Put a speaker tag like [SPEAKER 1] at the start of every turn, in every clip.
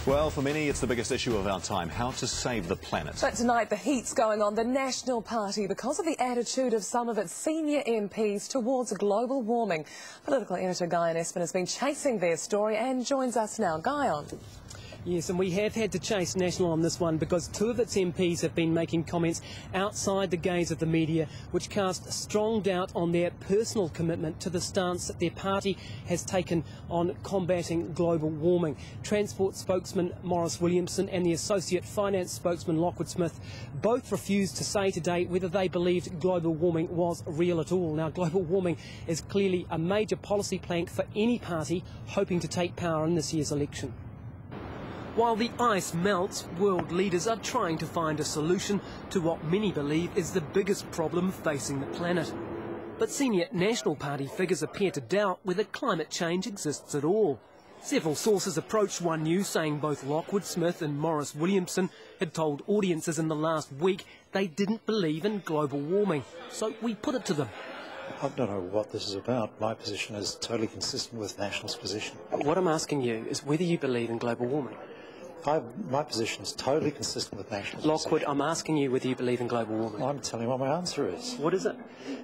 [SPEAKER 1] Well, for many, it's the biggest issue of our time, how to save the planet.
[SPEAKER 2] But tonight, the heat's going on the National Party because of the attitude of some of its senior MPs towards global warming. Political editor Guyon Espin has been chasing their story and joins us now. Guyon.
[SPEAKER 3] Yes, and we have had to chase National on this one because two of its MPs have been making comments outside the gaze of the media which cast strong doubt on their personal commitment to the stance that their party has taken on combating global warming. Transport spokesman Maurice Williamson and the Associate Finance spokesman Lockwood Smith both refused to say today whether they believed global warming was real at all. Now, global warming is clearly a major policy plank for any party hoping to take power in this year's election. While the ice melts, world leaders are trying to find a solution to what many believe is the biggest problem facing the planet. But senior National Party figures appear to doubt whether climate change exists at all. Several sources approached One News saying both Lockwood Smith and Maurice Williamson had told audiences in the last week they didn't believe in global warming. So we put it to them.
[SPEAKER 4] I don't know what this is about. My position is totally consistent with National's position.
[SPEAKER 3] What I'm asking you is whether you believe in global warming.
[SPEAKER 4] My position is totally consistent with National's
[SPEAKER 3] Lockwood,
[SPEAKER 4] position.
[SPEAKER 3] I'm asking you whether you believe in global warming.
[SPEAKER 4] I'm telling you what my answer is.
[SPEAKER 3] What is it?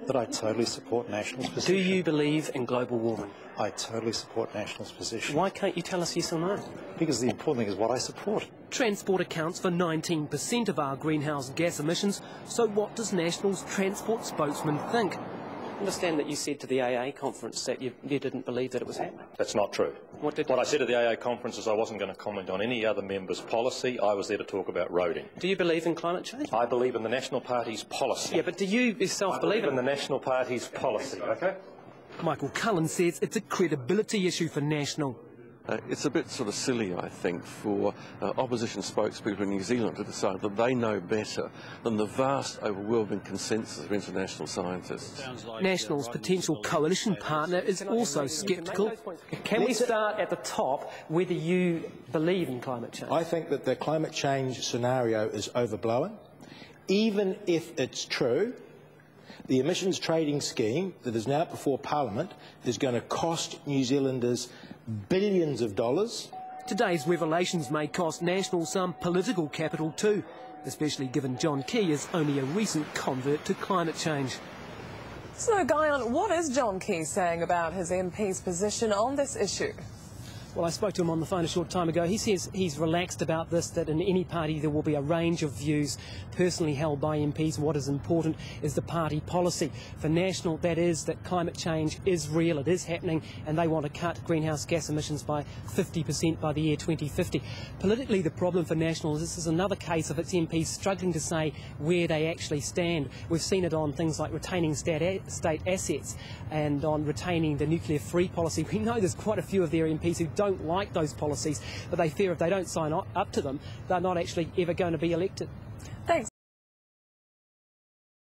[SPEAKER 4] That I totally support National's position.
[SPEAKER 3] Do you believe in global warming?
[SPEAKER 4] I totally support National's position.
[SPEAKER 3] Why can't you tell us yes or no?
[SPEAKER 4] Because the important thing is what I support.
[SPEAKER 3] Transport accounts for 19% of our greenhouse gas emissions, so what does National's transport spokesman think? I understand that you said to the AA conference that you didn't believe that it was happening.
[SPEAKER 5] That's not true.
[SPEAKER 3] What
[SPEAKER 5] I said at the AA conference is I wasn't going to comment on any other member's policy. I was there to talk about roading.
[SPEAKER 3] Do you believe in climate change?
[SPEAKER 5] I believe in the National Party's policy.
[SPEAKER 3] Yeah, but do you yourself believe
[SPEAKER 5] in the National Party's policy, okay?
[SPEAKER 3] Michael Cullen says it's a credibility issue for National.
[SPEAKER 6] It's a bit sort of silly, I think, for opposition spokespeople in New Zealand to decide that they know better than the vast, overwhelming consensus of international scientists.
[SPEAKER 3] National's potential coalition partner is also sceptical. Can we start at the top, whether you believe in climate change?
[SPEAKER 7] I think that the climate change scenario is overblown. Even if it's true, the emissions trading scheme that is now before Parliament is going to cost New Zealanders billions of dollars.
[SPEAKER 3] Today's revelations may cost National some political capital too, especially given John Key is only a recent convert to climate change.
[SPEAKER 2] So, Guyon, what is John Key saying about his MP's position on this issue?
[SPEAKER 3] Well, I spoke to him on the phone a short time ago. He says he's relaxed about this, that in any party there will be a range of views personally held by MPs. What is important is the party policy. For National, that is that climate change is real, it is happening, and they want to cut greenhouse gas emissions by 50% by the year 2050. Politically, the problem for National is this is another case of its MPs struggling to say where they actually stand. We've seen it on things like retaining state assets and on retaining the nuclear-free policy. We know there's quite a few of their MPs who don't like those policies, but they fear if they don't sign up to them, they're not actually ever going to be elected.
[SPEAKER 2] Thanks.